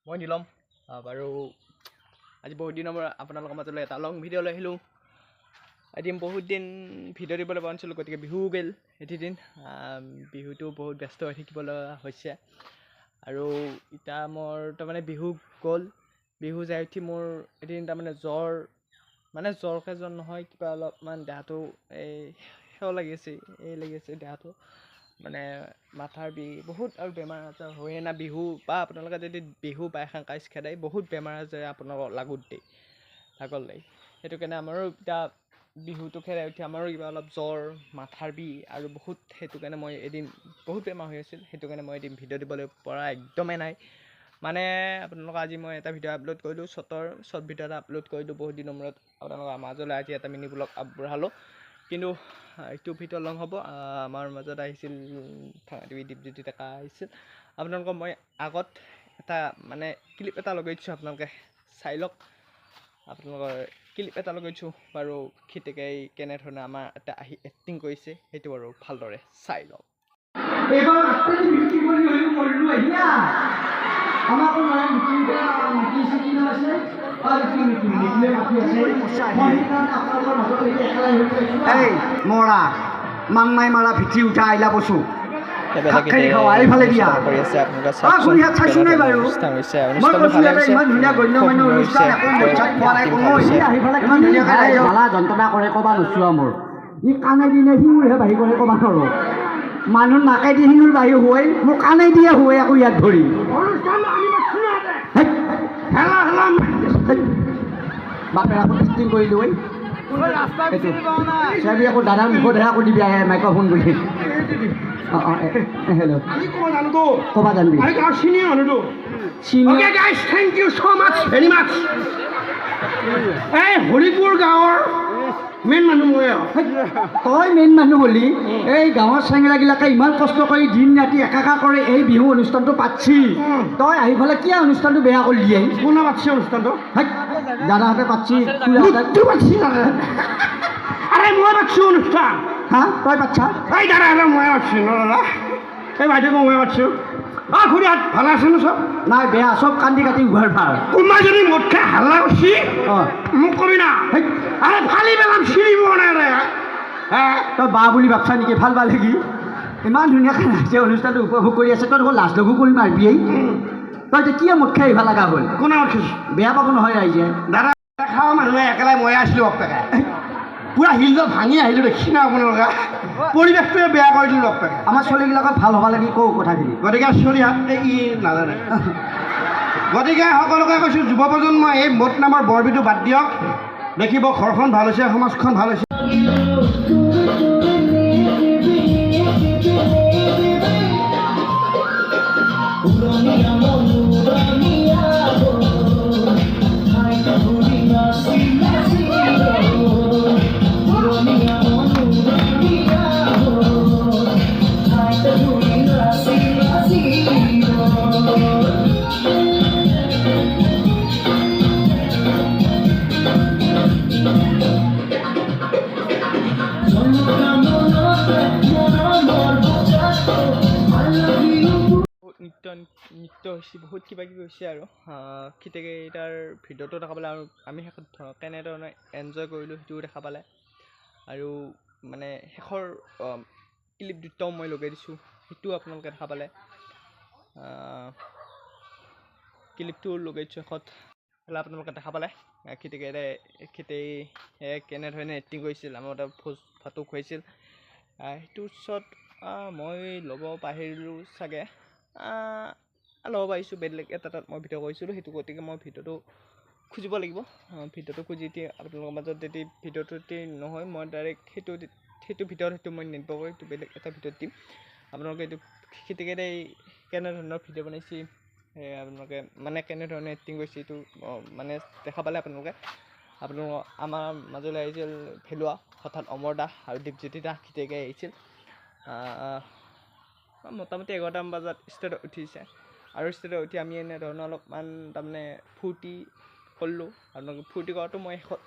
মই নীলম বাৰু আজি বহুত দিনৰ পৰা আপোনালোকৰ মাজলৈ এটা লং ভিডিঅ' লৈ আহিলোঁ। এদিন বহুত দিন ভিডিঅ' দিবলৈ পৰা নাছিলোঁ, গতিকে বিহু গ'ল এদিন। বিহুটো বহুত ব্যস্ত হৈ থাকিবলৈ হৈছে আৰু এতিয়া মোৰ তাৰমানে বিহু গ'ল। বিহু যাই উঠি মোৰ এদিন তাৰমানে জ্বৰকৈ জ্বৰ নহয়, কিবা অলপমান দেহাটো সেৱ লাগি আছে দেহাটো, মানে মাথাৰ বিষ বহুত আৰু বেমাৰ আজাৰ হয়ে না। বিহু বা আপোনালোকে যদি বিহু বাইখাং কাইজ খেদাই বহুত বেমাৰ আজাৰে আপোনালোকক লাগোত দিয়ে ভাগৰ লাগে। সেইটো কাৰণে আমাৰো এতিয়া বিহুটো খেদাই উঠি আমাৰো কিবা অলপ জ্বৰ মাথাৰ বিষ আৰু বহুত, সেইটো কাৰণে মই এদিন বহুত বেমাৰ হৈ আছিল। সেইটো কাৰণে মই এদিন ভিডিঅ' দিবলৈ পৰা একদমেই নাই। মানে আপোনালোকক আজি মই এটা ভিডিঅ' আপলোড কৰিলোঁ, শ্বৰ্ট ভিডিঅ' এটা আপলোড কৰিলোঁ বহুত দিনৰ মূৰত আপোনালোকৰ মাজলৈ আজি এটা মিনি ব্লগ আগবঢ়ালোঁ। কিন্তু এইটো ভিডিঅ' লং হ'ব। আমাৰ মাজত আহিছিল দীপজ্যোতি ডেকা আহিছিল। আপোনালোকক মই আগত এটা মানে ক্লিপ এটা লগাই দিছোঁ, আপোনালোকে চাই লওক। আপোনালোকৰ ক্লিপ এটা লগাই দিছোঁ বাৰু, খিতিকে কেনেধৰণে আমাৰ এটা আহি এক্টিং কৰিছে সেইটো বাৰু ভালদৰে চাই লওক। মৰা মাংমাই মাৰা ভিঠি উঠা আইলা বসু খাই খাওঁ এইফালে দিয়া ঘূৰি হাত চাইছোঁ নাই বাৰু। মই কৈছোঁ ইয়াতে ইমান ধুনীয়া গণ্য মান্য অনুষ্ঠান একো মজ্জাত পোৱা নাই কোনো। ইমান ধুনীয়াকৈ ৰাইজক মালা যন্ত্ৰণা কৰে ক'বা নোচোৱা মোৰ। ই কাণেদি নে শিঙুৰহে বাঢ়ি কৰে ক'বা নোৱাৰোঁ। মানুহ নাকেদি শিঙুৰ বাঢ়ি শুৱাই মোৰ কাণেদিয়ে শুৱাই আকৌ ইয়াত ধৰি বাপেৰ আকৌ টেষ্টিং কৰি লৈ চাবি আকৌ দাদাৰ মুখতহে আকৌ দিবি আহে মাইক্ৰফোন বুলি। হেল্ল' ক'বা জানবি হৰিপুৰ গাঁৱৰ মেইন মানুহ মই। তই মেইন মানুহ হ'লি এই গাঁৱৰ চেঙেৰাগিলাকে ইমান কষ্ট কৰি দিন ৰাতি একাকাৰ কৰি এই বিহু অনুষ্ঠানটো পাতছি, তই আহি পেলাই কিয় অনুষ্ঠানটো বেয়া কৰি দিয়ে? কোনে পাতিছে অনুষ্ঠানটো? দাদাহঁতে পাতছি পাতিছি আৰে মই পাতিছোঁ অনুষ্ঠান। হা তই পাতছা? এই দাদাহঁতে মই পাতিছোঁ ন দাদা, এই বাইদেউকো মই পাতিছোঁ। খুৰী হাত ভালে আছে ন চব? নাই বেয়া, চব কান্দি কাটি উঘাৰ ভাৰ। কোনোবাই যদি মদ খাই হাল্লা কৰিছি মোক কবি না। আৰে ফালি পেলাম চিৰিব নাই ৰে। তই বা বুলি ভাবছা নেকি? ভাল ভাল নেকি? ইমান ধুনীয়াকৈ ৰাইজে অনুষ্ঠানটো উপভোগ কৰি আছে, তই দেখোন লাজ লগো কৰি মাৰিবিয়েই। তই এতিয়া কিয় মদ খাই আহিব লগা হ'ল? কোনে মদ খাইছে? বেয়া পাব নহয় ৰাইজে। দাদা খাওঁ মানুহে একেলাই মই আছিলোঁ বাপেকে, পুৰা শিলডাল ভাঙি আহিলোঁ দেখি না আপোনালোকে। পৰিৱেশটোৱে বেয়া কৰি দিলোঁ বাপেকে। আমাৰ ছোৱালীবিলাকক ভাল হ'ব লাগে কওঁ কথাখিনি। গতিকে ছোৱালী হাতে ই নাজানে। গতিকে সকলোকে কৈছোঁ যুৱ প্ৰজন্মই এই মদ নামৰ বৰবিধটো বাদ দিয়ক, দেখিব ঘৰখন ভাল হৈছে, সমাজখন ভাল হৈছে। নৃত্য হৈছে, বহুত কিবা কিবি হৈছে আৰু খিতিকে তাৰ ভিডিঅ'টো দেখা পালে আৰু আমি শেষত কেনেধৰণে এনজয় কৰিলোঁ সেইটোও দেখা পালে। আৰু মানে শেষৰ ক্লিপ দুটাও মই লগাই দিছোঁ, সেইটোও আপোনালোকে দেখা পালে। ক্লিপটো লগাই দিছোঁ শেষত আপোনালোকে দেখা পালে। খিতিকে কেনেধৰণে এক্টিং কৰিছিল, আমাৰ এটা ভোজ ভাতো খুৱাইছিল। সেইটো ওচৰত মই ল'ব পাহৰিলোঁ চাগে, ল'ব পাৰিছোঁ বেলেগ এটা তাত মই ভিডিঅ' কৰিছিলোঁ সেইটো। গতিকে মই ভিডিঅ'টো খুজিব লাগিব। ভিডিঅ'টো খুজি এতিয়া আপোনালোকৰ মাজত যদি ভিডিঅ'টো নহয়, মই ডাইৰেক্ট সেইটো ভিডিঅ'ত সেইটো মই নিদিব পাৰোঁ, সেইটো বেলেগ এটা ভিডিঅ'ত দিম। আপোনালোকে এইটো খিতিকে কেনেধৰণৰ ভিডিঅ' বনাইছে, আপোনালোকে মানে কেনেধৰণে এক্টিং কৰিছে এইটো মানে দেখা পালে। আপোনালোকৰ আমাৰ মাজলৈ আহিছিল ভেলুৱা, হঠাৎ অমৰ দা আৰু দীপজ্যোতি দা খিতিকে আহিছিল। মোটামুটি 11টামান বজাত ষ্টেজত উঠিছে আৰু ষ্টেজত উঠি আমি এনেধৰণৰ অলপমান তাৰমানে ফূৰ্তি কৰিলোঁ। আপোনালোকে ফূৰ্তি কৰাটো মই শেষত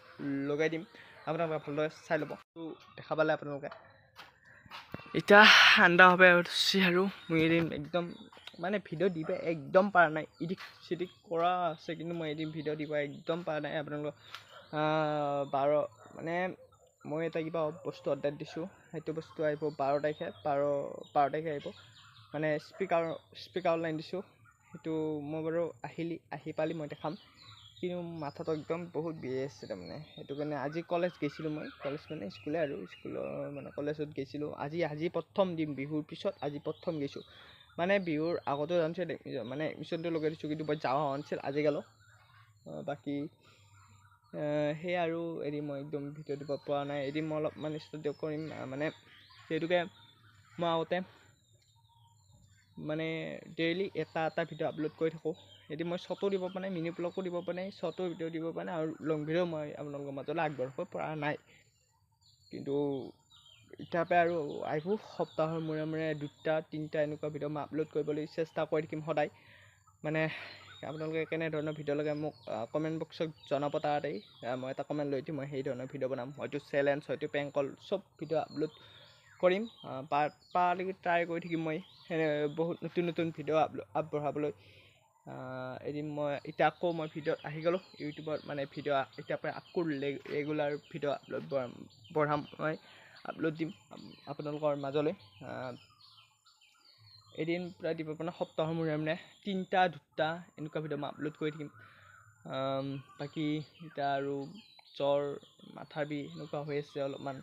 লগাই দিম, আপোনালোকে ভালদৰে চাই ল'ব। দেখা পালে আপোনালোকে। এতিয়া ঠাণ্ডা হ'ব উঠিছে আৰু মই এদিন একদম মানে ভিডিঅ' দিব একদম পৰা নাই, ইডিট চিডিট কৰা আছে কিন্তু মই এদিন ভিডিঅ' দিব একদম পৰা নাই। আপোনালোকক 12 মানে মই এটা কিবা বস্তু অৰ্ডাৰ দিছোঁ, সেইটো বস্তু আহিব 12 তাৰিখে 12 তাৰিখে আহিব। মানে স্পীকাৰ অনলাইন দিছোঁ, সেইটো মই বাৰু আহি পালি মই দেখাম। কিন্তু মাথাটো একদম বহুত বিয়ে আছে তাৰমানে, সেইটো কাৰণে আজি কলেজ গৈছিলোঁ মই, কলেজ মানে স্কুলে আৰু স্কুলৰ মানে কলেজত গৈছিলোঁ। আজি প্ৰথম দিন, বিহুৰ পিছত আজি প্ৰথম গৈছোঁ। মানে বিহুৰ আগতো জানিছোঁ মানে এডমিশ্যনটো লগাই দিছোঁ, কিন্তু মই যাওঁ নাছিল আজি গ'লো। বাকী সেই আৰু এদিন মই একদম ভিডিঅ' দিব পৰা নাই। এদিন মই অলপমান ষ্টুডিঅ' কৰিম, মানে সেইটোকে মই আগতে মানে ডেইলি এটা ভিডিঅ' আপলোড কৰি থাকোঁ। এদিন মই শ্বৰ্টো দিব পৰা নাই, মিনি ব্লগো দিব পৰা নাই, শ্বৰ্টো ভিডিঅ' দিব পৰা নাই, আৰু লং ভিডিঅ' মই আপোনালোকৰ মাজলৈ আগবঢ়াব পৰা নাই। কিন্তু এতিয়াৰ পৰা আৰু আহিব, সপ্তাহৰ মূৰে মূৰে 2-3টা এনেকুৱা ভিডিঅ' মই আপলোড কৰিবলৈ চেষ্টা কৰি থাকিম সদায়। মানে আপোনালোকে কেনেধৰণৰ ভিডিঅ' লাগে মোক কমেণ্ট বক্সত জনাব। তাতেই মই এটা কমেণ্ট লৈ দিম, মই সেই ধৰণৰ ভিডিঅ' বনাম, হয়তো চেলেঞ্জ, হয়তো প্ৰেংক কল, চব ভিডিঅ' আপলোড কৰিম। পাৰালৈকে ট্ৰাই কৰি থাকিম মই বহুত নতুন ভিডিঅ' আগবঢ়াবলৈ। এদিন মই এতিয়া আকৌ মই ভিডিঅ'ত আহি গ'লোঁ ইউটিউবত, মানে ভিডিঅ' এতিয়াৰ পৰা আকৌ ৰেগুলাৰ ভিডিঅ' আপলোড বঢ়াম, মই আপলোড দিম আপোনালোকৰ মাজলৈ। এদিন প্ৰায় দিব পৰা নাই, সপ্তাহৰ মূৰে মূৰে 3-2টা এনেকুৱা ভিডিঅ' মই আপলোড কৰি থাকিম। বাকী এতিয়া আৰু জ্বৰ, মাথাৰ বিষ এনেকুৱা হৈ আছে অলপমান।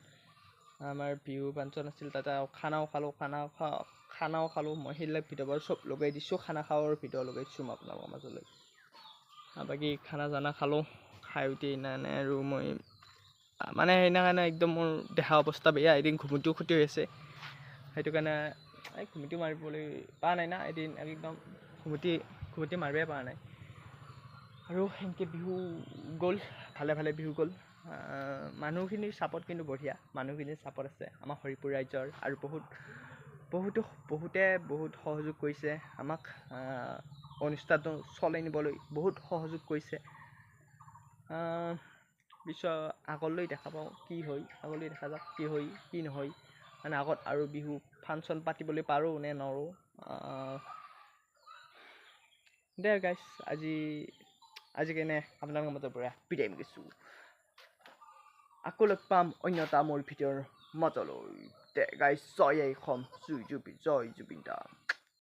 আমাৰ বিহু ফাংচন আছিল, তাতে খানাও খালোঁ মই, সেইবিলাক ভিডিঅ' বাৰু চব লগাই দিছোঁ, খানা খাৱাৰ ভিডিঅ' লগাই দিছোঁ মই আপোনালোকৰ মাজলৈ। বাকী খানা খালোঁ, খাই উঠি এনে আৰু মই মানে সেইদিনাখনে একদম মোৰ দেহা অৱস্থা বেয়া, এদিন ঘুমটিও ক্ষতি হৈ আছে, সেইটো কাৰণে ঘুমটি মাৰিবলৈ পৰা নাই না, এদিন একদম ঘুমটি মাৰিবই পৰা নাই। আৰু সেনেকৈ বিহু গ'ল, ভালে বিহু গ'ল। মানুহখিনিৰ ছাপৰ্ট কিন্তু বঢ়িয়া, মানুহখিনিৰ ছাপৰ্ট আছে আমাৰ হৰিপুৰ ৰাইজৰ, আৰু বহুতে সহযোগ কৰিছে আমাক, অনুষ্ঠানটো চলাই নিবলৈ বহুত সহযোগ কৰিছে। পিছত আগলৈ দেখা পাওঁ কি হয়, আগলৈ দেখা যাওক কি হয় কি নহয়, মানে আগত আৰু বিহু ফাংচন পাতিবলৈ পাৰোঁ নে নোৱাৰোঁ। দে গাইছ, আজি কেনে আপোনালোকৰ মাজৰ পৰা বিদায় মাগিছোঁ। আকৌ লগ পাম অন্য এটা মোৰ ভিডিঅ'ৰ মাজলৈ। দে গাইছ, জয় অসম, জয় জুবিন দা।